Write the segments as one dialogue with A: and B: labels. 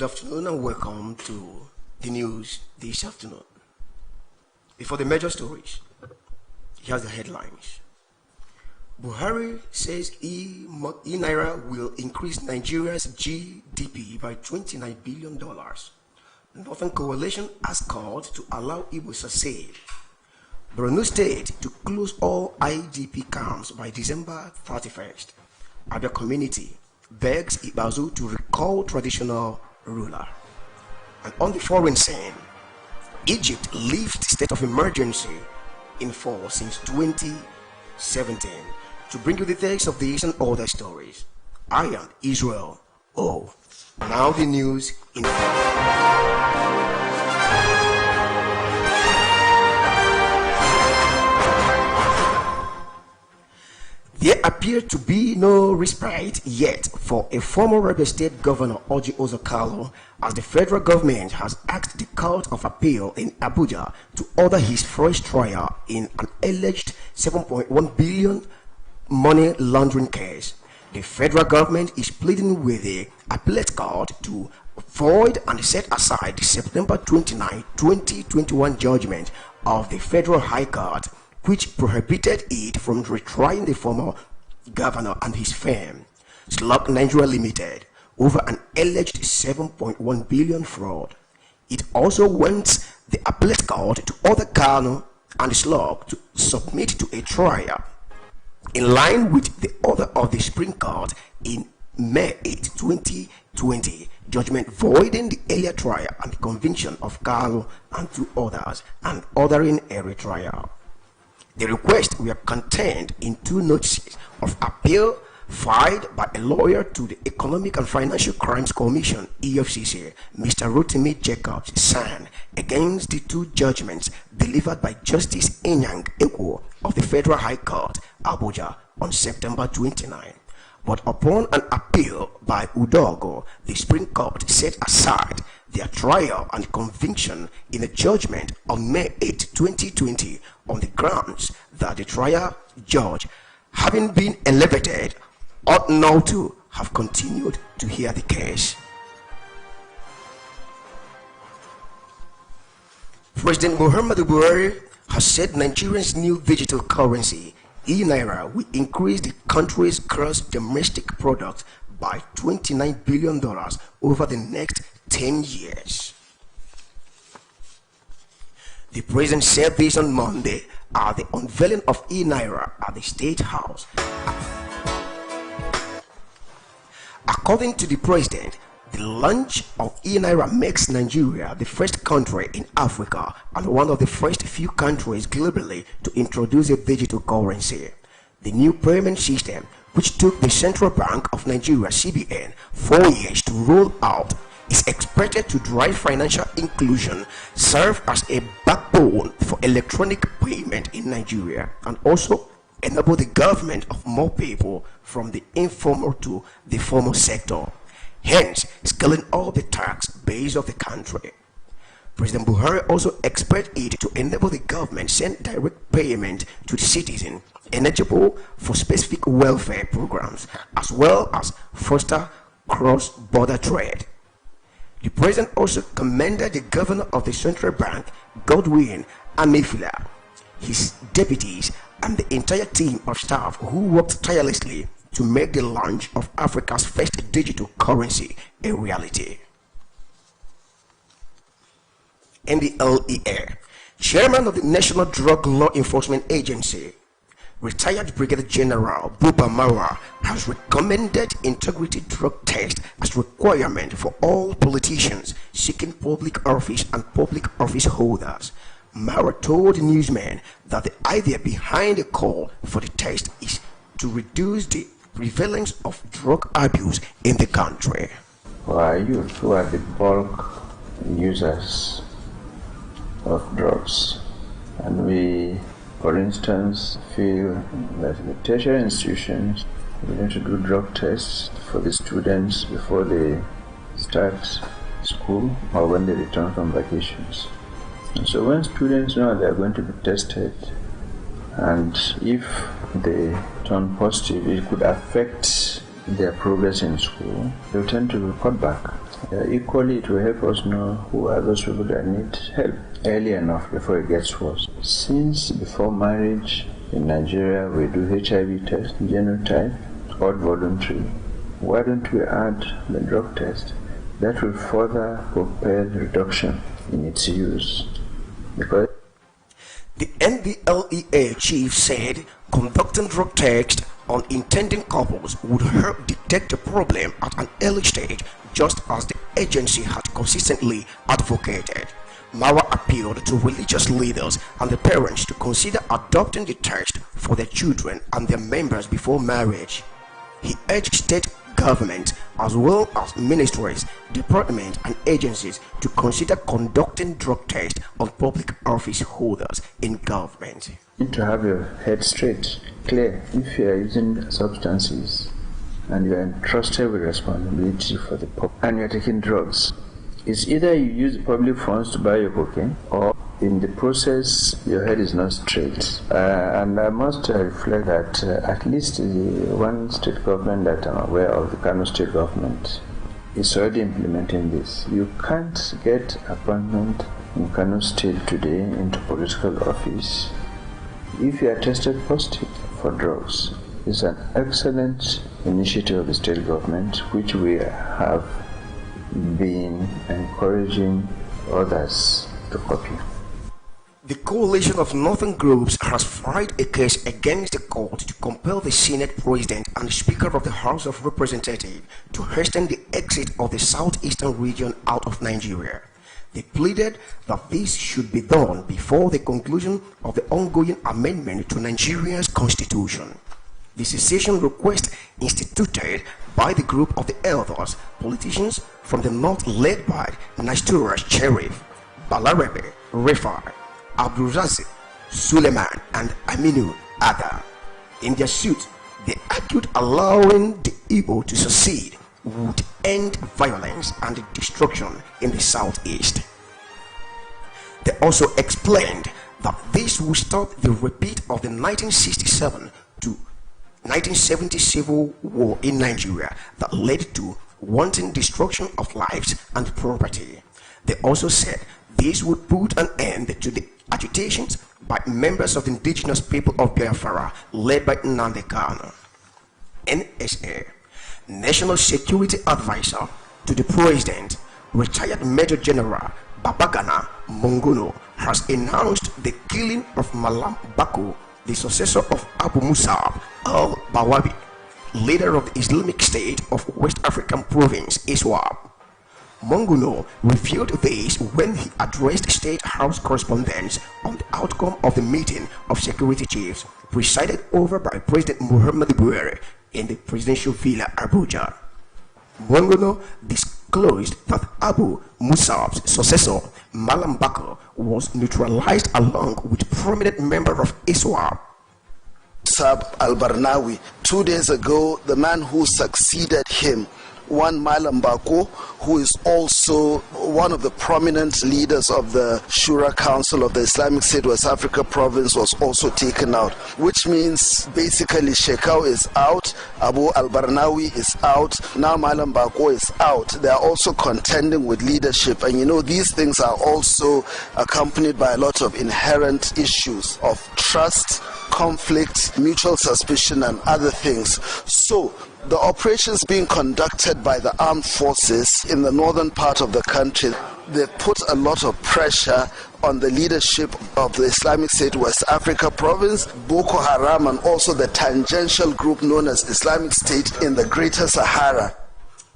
A: afternoon and welcome to the news this afternoon. Before the major stories, here's the headlines. Buhari says e-Naira will increase Nigeria's GDP by $29 billion. Northern Coalition has called to allow Igbo succeed. Borno State to close all IDP camps by December 31st. Abia community begs Ibazu to recall traditional ruler. And on the foreign scene, Egypt lifts state of emergency in force since 2017. To bring you the text of these and other stories, I am Israel O. Now the news in There appear to be no respite yet for a former Rebel State Governor Orji Uzor-Kalu, as the federal government has asked the Court of Appeal in Abuja to order his first trial in an alleged 7.1 billion money laundering case. The federal government is pleading with the appellate court to void and set aside the September 29, 2021 judgment of the Federal High Court, which prohibited it from retrying the former governor and his firm, Slug Nigeria Limited, over an alleged 7.1 billion fraud. It also wants the appellate court to order Kanu and Slug to submit to a trial in line with the order of the Supreme Court in May 8, 2020, judgment voiding the earlier trial and the conviction of Kanu and two others and ordering a retrial. The requests were contained in two notices of appeal filed by a lawyer to the Economic and Financial Crimes Commission (EFCC), Mr. Rotimi Jacobs, signed against the two judgments delivered by Justice Enyang Ekwo of the Federal High Court, Abuja, on September 29. But upon an appeal by Udogo, the Supreme Court set aside their trial and conviction in a judgment on May 8, 2020, on the grounds that the trial judge, having been elevated, ought now to have continued to hear the case. President Muhammadu Buhari has said Nigeria's new digital currency, e-Naira, will increase the country's gross domestic product by $29 billion over the next 10 years. The president said this on Monday at the unveiling of e-Naira at the State House. According to the president, the launch of e-Naira makes Nigeria the first country in Africa and one of the first few countries globally to introduce a digital currency. The new payment system, which took the Central Bank of Nigeria (CBN) 4 years to roll out, is expected to drive financial inclusion, serve as a backbone for electronic payment in Nigeria, and also enable the government of more people from the informal to the formal sector, hence scaling up the tax base of the country. President Buhari also expects it to enable the government send direct payment to the citizen eligible for specific welfare programs, as well as foster cross-border trade. The president also commended the governor of the Central Bank, Godwin Emefiele, his deputies, and the entire team of staff who worked tirelessly to make the launch of Africa's first digital currency a reality. NDLEA, chairman of the National Drug Law Enforcement Agency, retired Brigadier General Buba Marwa, has recommended integrity drug test as requirement for all politicians seeking public office and public office holders. Marwa told newsmen that the idea behind the call for the test is to reduce the prevalence of drug abuse in the country.
B: For our youth, who are the bulk users of drugs, and we, for instance, feel that the tertiary institutions we need to do drug tests for the students before they start school or when they return from vacations. And so when students know they are going to be tested, and if they turn positive, it could affect their progress in school, they tend to report back. Equally, it will help us know who are those people that need help early enough before it gets worse. Since before marriage in Nigeria we do HIV test, genotype, all voluntary, why don't we add the drug test? That will further propel reduction in its use. Because
A: the NDLEA chief said conducting drug tests on intending couples would help detect the problem at an early stage, just as the agency had consistently advocated. Mawa appealed to religious leaders and the parents to consider adopting the test for their children and their members before marriage. He urged state government as well as ministries, departments and agencies to consider conducting drug tests on public office holders in government.
B: You need to have your head straight, clear. If you are using substances and you are entrusted with responsibility for the public and you are taking drugs, it's either you use public funds to buy your cocaine or in the process your head is not straight. And I must reflect that at least the one state government that I'm aware of, the Kano state government, is already implementing this. You can't get appointment in Kano state today into political office if you are tested positive for drugs. It's an excellent initiative of the state government, which we have been encouraging others to copy.
A: The coalition of northern groups has filed a case against the court to compel the Senate President and Speaker of the House of Representatives to hasten the exit of the southeastern region out of Nigeria. They pleaded that this should be done before the conclusion of the ongoing amendment to Nigeria's constitution. The secession request instituted by the group of the elders, politicians from the north led by Nastura Sheriff, Balarabe, Rifai, Abdulrazik, Suleiman and Aminu Ada. In their suit, they argued allowing the Igbo to succeed would end violence and destruction in the southeast. They also explained that this would stop the repeat of the 1967 to 1970 civil war in Nigeria that led to wanton destruction of lives and property. They also said this would put an end to the agitations by members of the indigenous people of Biafra led by Nnamdi Kanu. NSA, National Security Advisor to the President, retired Major General Babagana Monguno, has announced the killing of Malam Bako, the successor of Abu Musab al-Bawabi, leader of the Islamic State of West African Province, ISWAP. Monguno revealed this when he addressed State House correspondents on the outcome of the meeting of security chiefs presided over by President Muhammadu Buhari in the presidential villa Abuja. Monguno disclosed that Abu Musab's successor, Malam Bako, was neutralized along with prominent member of ISWAP,
C: Musab al-Barnawi. 2 days ago, the man who succeeded him, one Malam Bako, who is also one of the prominent leaders of the Shura Council of the Islamic State West Africa Province, was also taken out, which means basically Shekau is out, Abu al-Barnawi is out, now Malam Bako is out. They are also contending with leadership, and you know these things are also accompanied by a lot of inherent issues of trust, conflict, mutual suspicion and other things. So the operations being conducted by the armed forces in the northern part of the country, they put a lot of pressure on the leadership of the Islamic State West Africa Province, Boko Haram, and also the tangential group known as Islamic State in the Greater Sahara.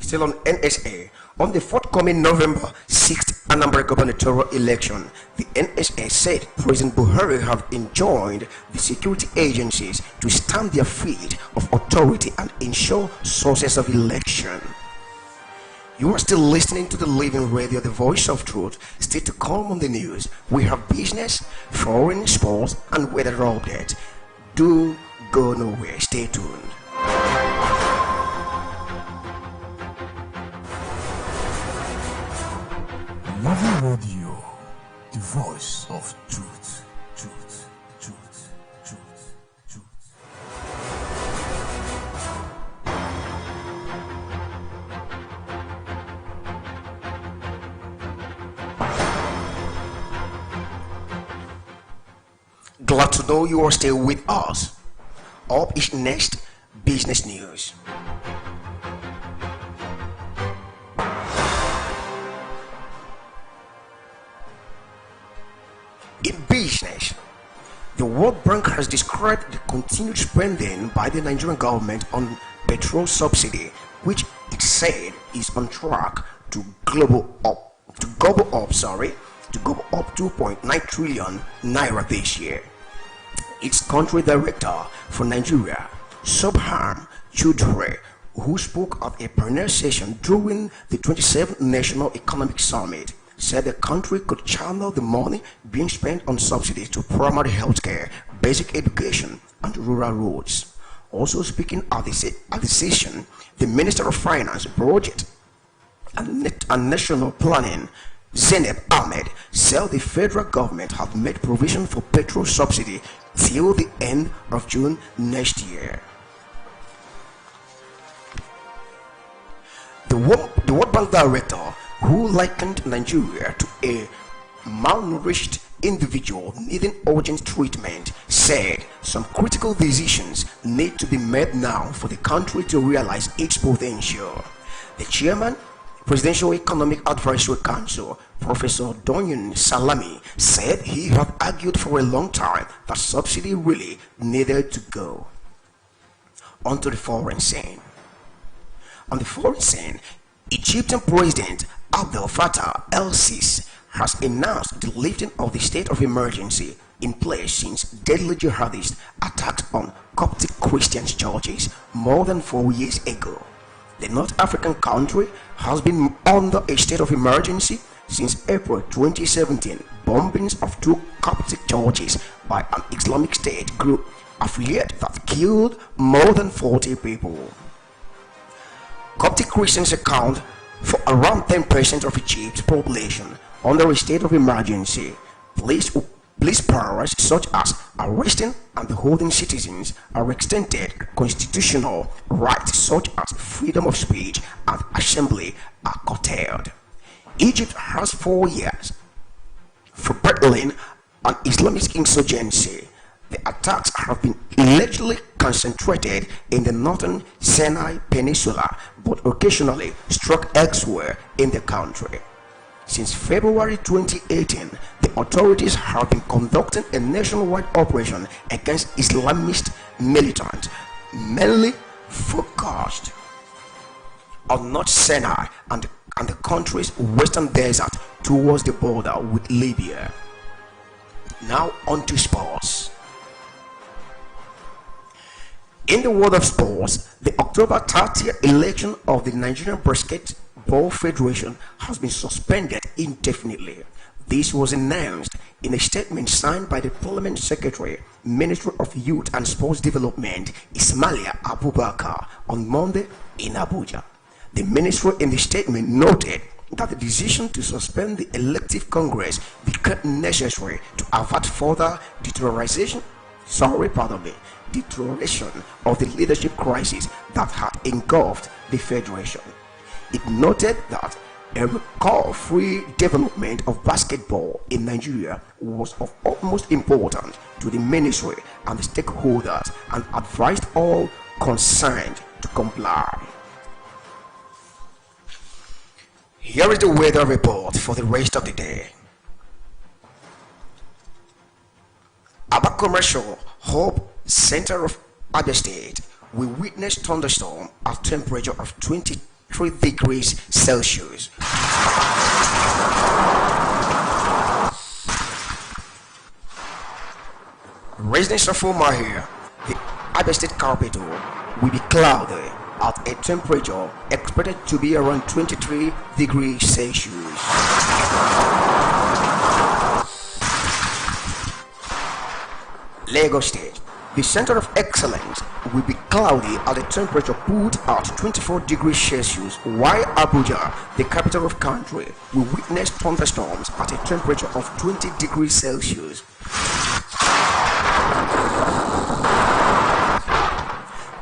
A: Still on NSA, on the forthcoming November 6th Anambra gubernatorial election, the NSA said President Buhari have enjoined the security agencies to stamp their feet of authority and ensure sources of election. You are still listening to the Living Radio, the voice of truth. Stay to come on the news. We have business, foreign, sports, and weather updates. Do go nowhere. Stay tuned.
D: Living Radio, the voice of truth, truth, truth, truth, truth.
A: Glad to know you are still with us. Up is next business news. In business, the World Bank has described the continued spending by the Nigerian government on petrol subsidy, which it said is on track to go up 2.9 trillion naira this year. Its country director for Nigeria, Subham Chudhry, who spoke at a pioneer session during the 27th National Economic Summit, said the country could channel the money being spent on subsidies to primary healthcare, basic education, and rural roads. Also speaking at the session, the Minister of Finance, Budget and National Planning, Zainab Ahmed, said the federal government have made provision for petrol subsidy till the end of June next year. The World Bank director, who likened Nigeria to a malnourished individual needing urgent treatment, said some critical decisions need to be made now for the country to realize its potential. The chairman, Presidential Economic Advisory Council, Professor Donyin Salami, said he had argued for a long time that subsidy really needed to go. Onto the foreign scene. On the foreign scene, Egyptian President Abdel Fattah el-Sisi has announced the lifting of the state of emergency in place since deadly jihadists attacked on Coptic Christian churches more than 4 years ago. The North African country has been under a state of emergency since April 2017. Bombings of 2 Coptic churches by an Islamic State group affiliate that killed more than 40 people. Coptic Christians account for around 10% of Egypt's population. Under a state of emergency, police powers such as arresting and holding citizens are extended. Constitutional rights such as freedom of speech and assembly are curtailed. Egypt has 4 years for battling an Islamist insurgency. The attacks have been allegedly concentrated in the northern Sinai Peninsula, but occasionally struck elsewhere in the country. Since February 2018, the authorities have been conducting a nationwide operation against Islamist militants, mainly focused on North Sinai and the country's western desert towards the border with Libya. Now on to sports. In the world of sports, the October 30th election of the Nigerian Basketball Federation has been suspended indefinitely. This was announced in a statement signed by the Parliament Secretary, Ministry of Youth and Sports Development, Ismaila Abubakar, on Monday in Abuja. The ministry in the statement noted that the decision to suspend the elective Congress became necessary to avert further deterioration of the leadership crisis that had engulfed the Federation. It noted that a recall-free development of basketball in Nigeria was of utmost importance to the ministry and the stakeholders, and advised all concerned to comply. Here is the weather report for the rest of the day. Aba Commercial Hope Center of Abia State will witness thunderstorm at temperature of 23 degrees Celsius. Residents of Umahia, the Abia State capital, will be cloudy at a temperature expected to be around 23 degrees Celsius. Lagos State, the center of excellence, will be cloudy at a temperature put at 24 degrees Celsius, while Abuja, the capital of country, will witness thunderstorms at a temperature of 20 degrees Celsius.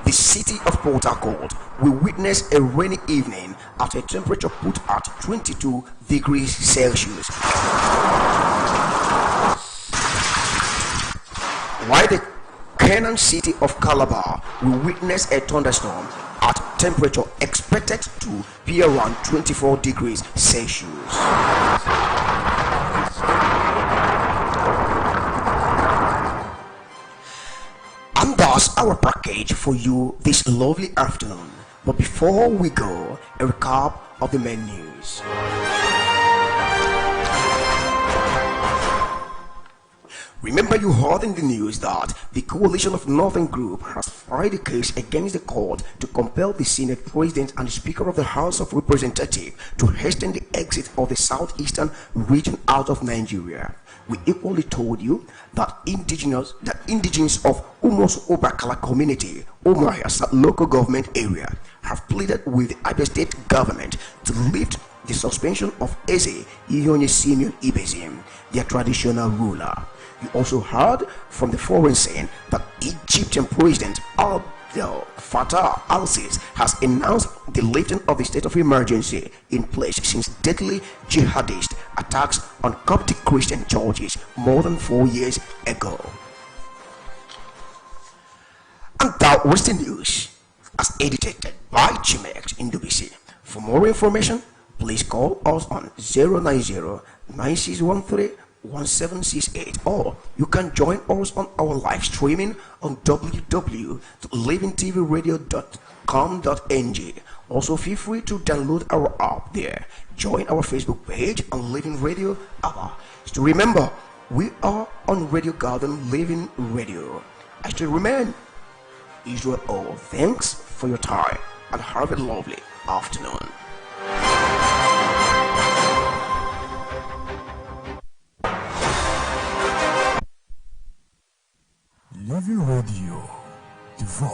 A: The city of Port Harcourt will witness a rainy evening at a temperature put at 22 degrees Celsius. while the Canaan city of Calabar will witness a thunderstorm at temperature expected to be around 24 degrees Celsius. And that's our package for you this lovely afternoon. But before we go, a recap of the main news. Remember, you heard in the news that the coalition of Northern Group has filed a case against the court to compel the Senate President and the Speaker of the House of Representatives to hasten the exit of the southeastern region out of Nigeria. We equally told you that indigenous of Umos Obakala community, Umuahia local government area, have pleaded with the Abia State government to lift the suspension of Eze Iyonye Simeon Ibezim, their traditional ruler. You also heard from the foreign saying that Egyptian President Abdel Fattah al-Sisi has announced the lifting of the state of emergency in place since deadly jihadist attacks on Coptic Christian churches more than 4 years ago. And that was the news, as edited by Chimex Indubisi. For more information, please call us on 090-9613-1768, or you can join us on our live streaming on www.livingtvradio.com.ng. Also, feel free to download our app there. Join our Facebook page on Living Radio Abba. So remember, we are on Radio Garden Living Radio. I still remain Israel. Thanks for your time and have a lovely afternoon.